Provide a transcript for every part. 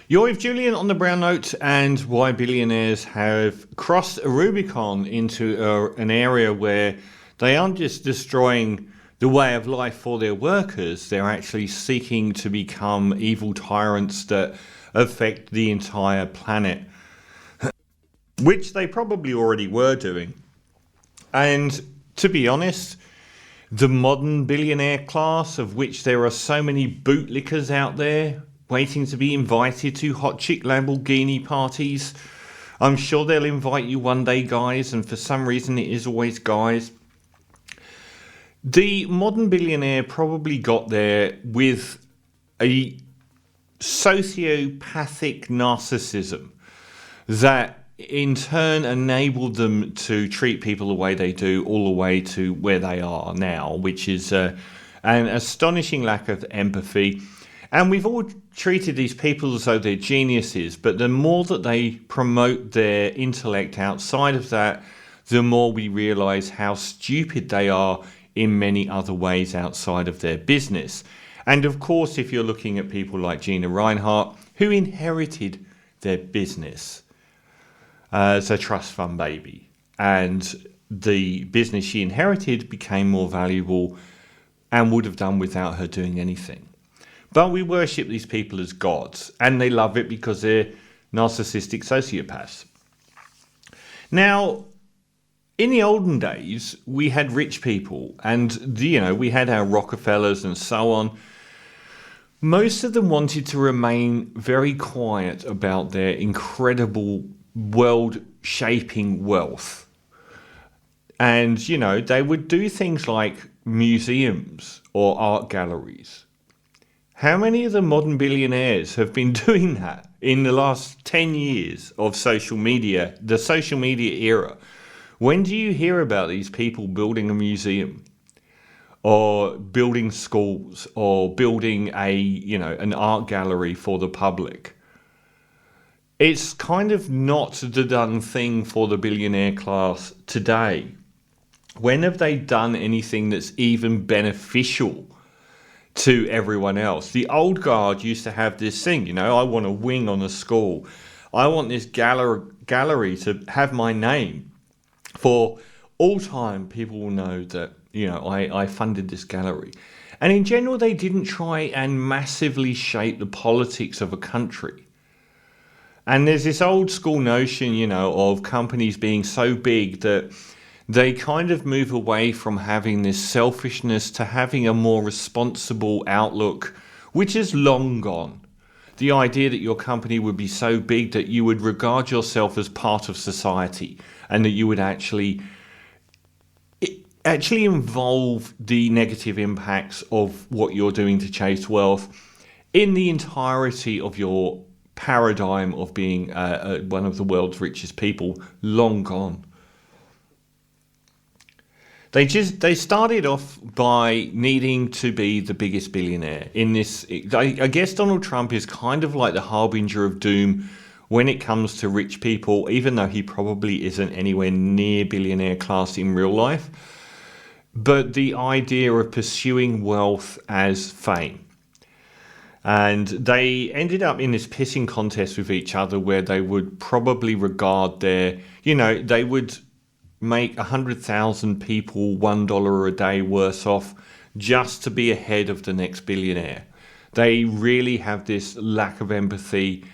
You're with Julian on the Brown Note and why billionaires have crossed a Rubicon into an area where they aren't just destroying the way of life for their workers, they're actually seeking to become evil tyrants that affect the entire planet, which they probably already were doing. And to be honest, the modern billionaire class, of which there are so many bootlickers out there waiting to be invited to hot chick Lamborghini parties. I'm sure they'll invite you one day, guys, and for some reason it is always guys. The modern billionaire probably got there with a sociopathic narcissism that in turn enabled them to treat people the way they do all the way to where they are now, which is an astonishing lack of empathy. And we've all treated these people as though they're geniuses, but the more that they promote their intellect outside of that, the more we realize how stupid they are in many other ways outside of their business. And of course, if you're looking at people like Gina Rinehart, who inherited their business as a trust fund baby, and the business she inherited became more valuable and would have done without her doing anything. But we worship these people as gods, and they love it because they're narcissistic sociopaths. Now, in the olden days, we had rich people, and we had our Rockefellers and so on. Most of them wanted to remain very quiet about their incredible world-shaping wealth. And, they would do things like museums or art galleries. How many of the modern billionaires have been doing that in the last 10 years of social media, the social media era? When do you hear about these people building a museum or building schools or building an art gallery for the public? It's kind of not the done thing for the billionaire class today. When have they done anything that's even beneficial to everyone else? The old guard used to have this thing, I want a wing on a school. I want this gallery to have my name. For all time, people will know that, I funded this gallery. And in general, they didn't try and massively shape the politics of a country. And there's this old school notion, of companies being so big that they kind of move away from having this selfishness to having a more responsible outlook, which is long gone. The idea that your company would be so big that you would regard yourself as part of society and that you would actually involve the negative impacts of what you're doing to chase wealth in the entirety of your paradigm of being one of the world's richest people, long gone. They started off by needing to be the biggest billionaire in this. I guess Donald Trump is kind of like the harbinger of doom when it comes to rich people, even though he probably isn't anywhere near billionaire class in real life. But the idea of pursuing wealth as fame. And they ended up in this pissing contest with each other where they would probably regard they would make 100,000 people $1 a day worse off just to be ahead of the next billionaire. They really have this lack of empathy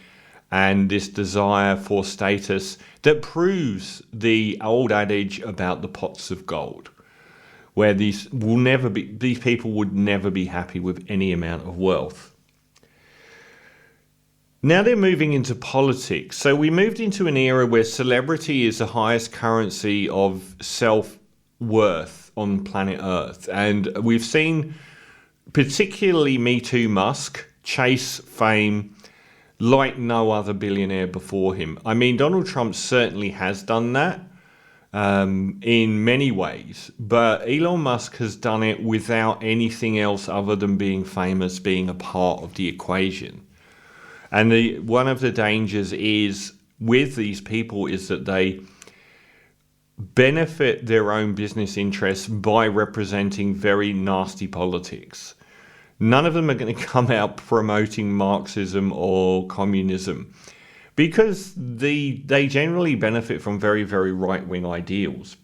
and this desire for status that proves the old adage about the pots of gold, where these people would never be happy with any amount of wealth. Now they're moving into politics. So we moved into an era where celebrity is the highest currency of self-worth on planet Earth. And we've seen particularly Me-Too Musk chase fame like no other billionaire before him. I mean, Donald Trump certainly has done that in many ways, but Elon Musk has done it without anything else other than being famous being a part of the equation. And one of the dangers is with these people is that they benefit their own business interests by representing very nasty politics. None of them are going to come out promoting Marxism or communism, because they generally benefit from very, very right-wing ideals.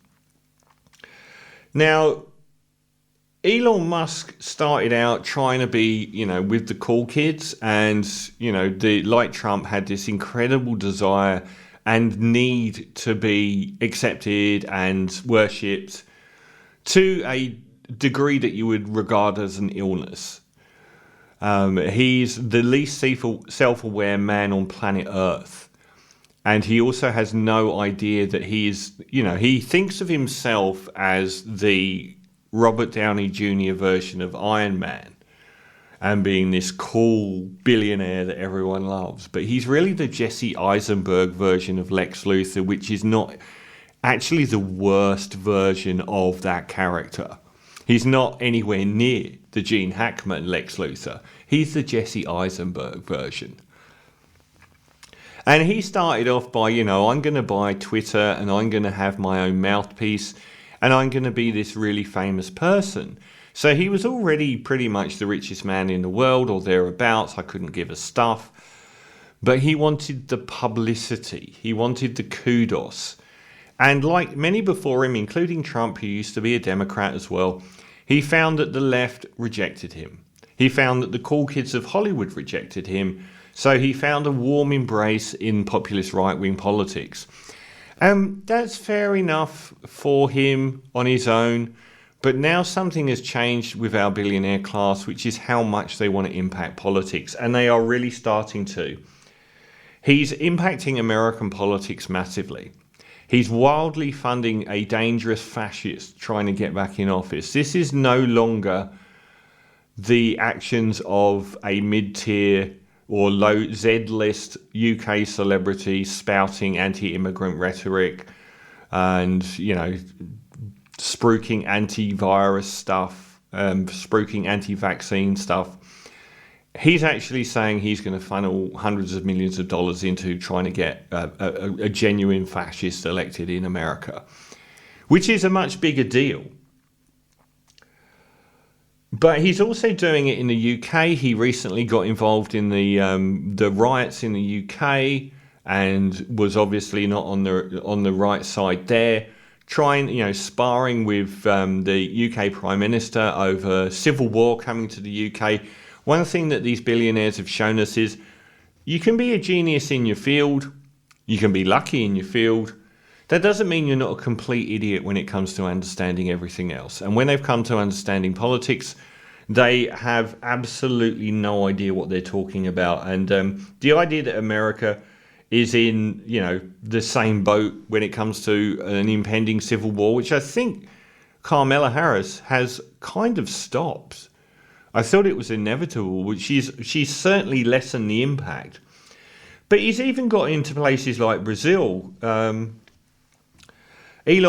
Now, Elon Musk started out trying to be, with the cool kids, and, like Trump, had this incredible desire and need to be accepted and worshipped to a degree that you would regard as an illness. He's the least self-aware man on planet Earth. And he also has no idea that he thinks of himself as the Robert Downey Jr. version of Iron Man and being this cool billionaire that everyone loves. But he's really the Jesse Eisenberg version of Lex Luthor, which is not actually the worst version of that character. He's not anywhere near the Gene Hackman Lex Luthor. He's the Jesse Eisenberg version. And he started off by, I'm going to buy Twitter and I'm going to have my own mouthpiece and I'm going to be this really famous person. So he was already pretty much the richest man in the world or thereabouts. I couldn't give a stuff. But he wanted the publicity. He wanted the kudos. And like many before him, including Trump, who used to be a Democrat as well, he found that the left rejected him. He found that the cool kids of Hollywood rejected him. So he found a warm embrace in populist right-wing politics. That's fair enough for him on his own. But now something has changed with our billionaire class, which is how much they want to impact politics. And they are really starting to. He's impacting American politics massively. He's wildly funding a dangerous fascist trying to get back in office. This is no longer the actions of a mid-tier or low Z-list UK celebrity spouting anti-immigrant rhetoric and, spruiking anti-virus stuff, spruiking anti-vaccine stuff. He's actually saying he's going to funnel hundreds of millions of dollars into trying to get a genuine fascist elected in America, which is a much bigger deal. But he's also doing it in the UK. He recently got involved in the riots in the UK and was obviously not on the right side there, sparring with the UK Prime Minister over civil war coming to the UK. One thing that these billionaires have shown us is you can be a genius in your field, you can be lucky in your field. That doesn't mean you're not a complete idiot when it comes to understanding everything else. And when they've come to understanding politics, they have absolutely no idea what they're talking about. And the idea that America is in, the same boat when it comes to an impending civil war, which I think Kamala Harris has kind of stopped. I thought it was inevitable, but she's certainly lessened the impact. But he's even got into places like Brazil. Elon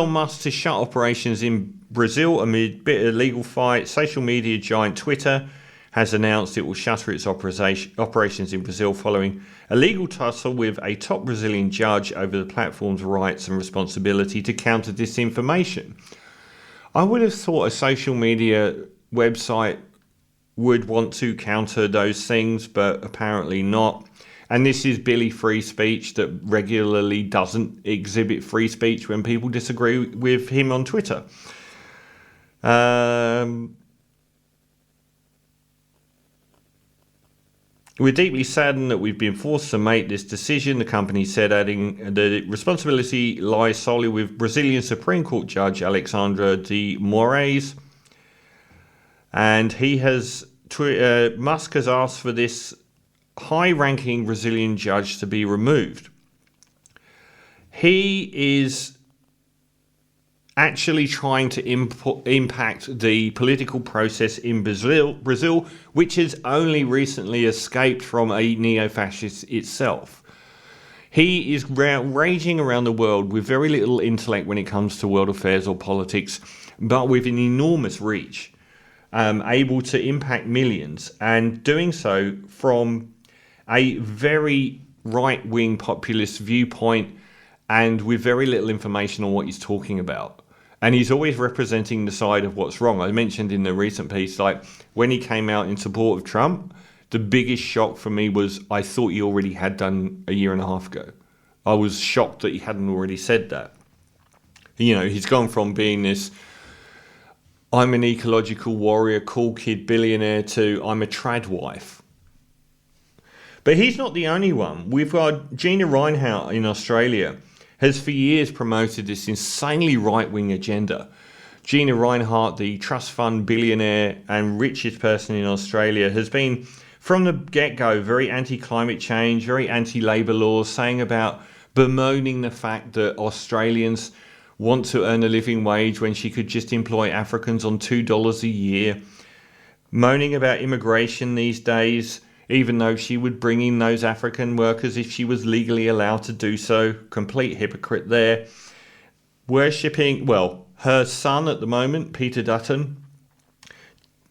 Musk to shut operations in Brazil amid bitter legal fight. Social media giant Twitter has announced it will shutter its operations in Brazil following a legal tussle with a top Brazilian judge over the platform's rights and responsibility to counter disinformation. I would have thought a social media website would want to counter those things, but apparently not. And this is Billy Free Speech that regularly doesn't exhibit free speech when people disagree with him on Twitter. We're deeply saddened that we've been forced to make this decision, the company said, adding the responsibility lies solely with Brazilian Supreme Court Judge Alexandre de Moraes. And Musk has asked for this high-ranking Brazilian judge to be removed. He is actually trying to impact the political process in Brazil, which has only recently escaped from a neo-fascist itself. He is raging around the world with very little intellect when it comes to world affairs or politics, but with an enormous reach, able to impact millions, and doing so from a very right-wing populist viewpoint and with very little information on what he's talking about. And he's always representing the side of what's wrong. I mentioned in the recent piece, like when he came out in support of Trump, the biggest shock for me was I thought he already had done a year and a half ago. I was shocked that he hadn't already said that. You know, he's gone from being this, I'm an ecological warrior, cool kid billionaire, to I'm a trad wife. But he's not the only one. We've got Gina Rinehart in Australia, has for years promoted this insanely right-wing agenda. Gina Rinehart, the trust fund billionaire and richest person in Australia, has been, from the get-go, very anti-climate change, very anti-labour laws, saying about bemoaning the fact that Australians want to earn a living wage when she could just employ Africans on $2 a year, moaning about immigration these days, even though she would bring in those African workers if she was legally allowed to do so. Complete hypocrite there. Worshipping, well, her son at the moment, Peter Dutton,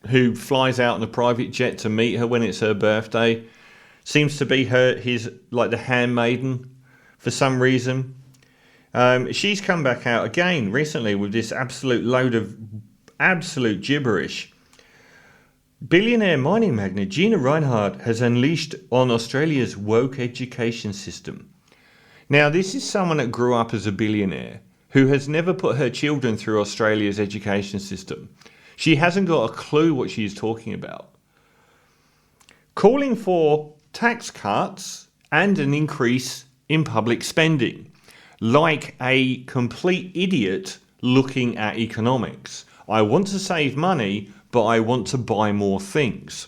who flies out in a private jet to meet her when it's her birthday, seems to be his like the handmaiden for some reason. She's come back out again recently with this absolute load of absolute gibberish. Billionaire mining magnate Gina Rinehart has unleashed on Australia's woke education system. Now, this is someone that grew up as a billionaire who has never put her children through Australia's education system. She hasn't got a clue what she is talking about. Calling for tax cuts and an increase in public spending, like a complete idiot looking at economics. I want to save money, but I want to buy more things.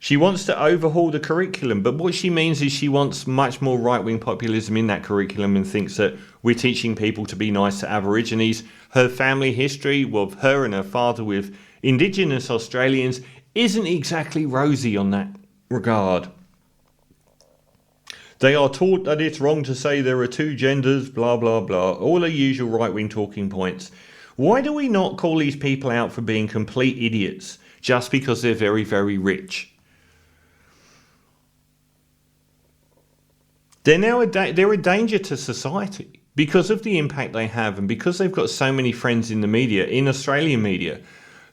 She wants to overhaul the curriculum, but what she means is she wants much more right-wing populism in that curriculum and thinks that we're teaching people to be nice to Aborigines. Her family history, well, her and her father with Indigenous Australians, isn't exactly rosy on that regard. They are taught that it's wrong to say there are two genders, blah, blah, blah. All the usual right-wing talking points. Why do we not call these people out for being complete idiots just because they're very, very rich? They're a danger to society because of the impact they have and because they've got so many friends in the media, in Australian media,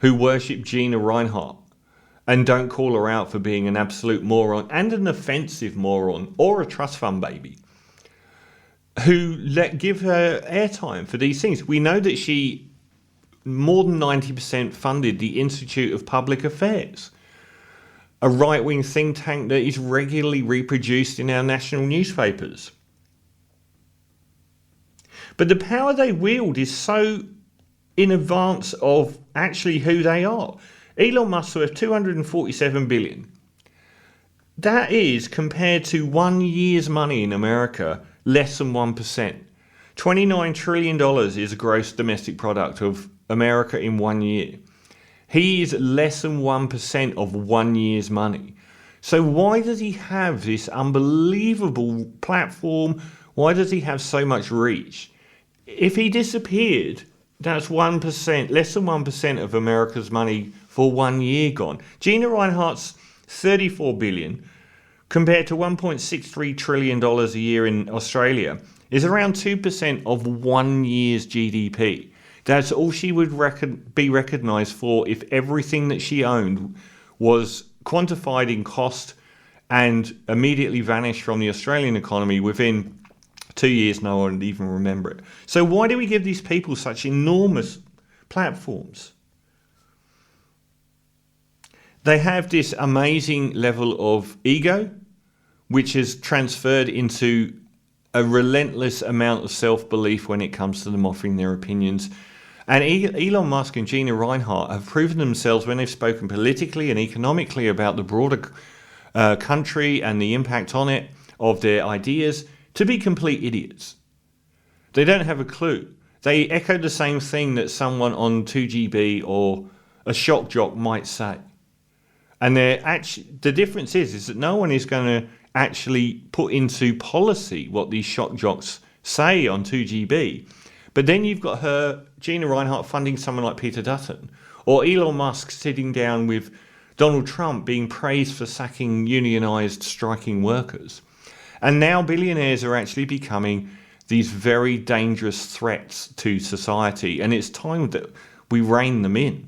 who worship Gina Rinehart and don't call her out for being an absolute moron and an offensive moron or a trust fund baby, who give her airtime for these things. We know that she more than 90% funded the Institute of Public Affairs, a right-wing think tank that is regularly reproduced in our national newspapers. But the power they wield is so in advance of actually who they are. Elon Musk worth $247 billion. That is, compared to 1 year's money in America, less than 1%. $29 trillion is the gross domestic product of America in 1 year. He is less than 1% of 1 year's money. So why does he have this unbelievable platform? Why does he have so much reach? If he disappeared, that's 1%, less than 1% of America's money for 1 year gone. Gina Rinehart's $34 billion, compared to $1.63 trillion a year in Australia, is around 2% of 1 year's GDP. That's all she would be recognised for if everything that she owned was quantified in cost and immediately vanished from the Australian economy within 2 years. No one would even remember it. So why do we give these people such enormous platforms? They have this amazing level of ego, which is transferred into a relentless amount of self-belief when it comes to them offering their opinions. And Elon Musk and Gina Rinehart have proven themselves when they've spoken politically and economically about the broader country and the impact on it of their ideas to be complete idiots. They don't have a clue. They echo the same thing that someone on 2GB or a shock jock might say. And the difference is that no one is going to actually put into policy what these shock jocks say on 2GB. But then you've got Gina Rinehart, funding someone like Peter Dutton, or Elon Musk sitting down with Donald Trump being praised for sacking unionised striking workers. And now billionaires are actually becoming these very dangerous threats to society, and it's time that we rein them in.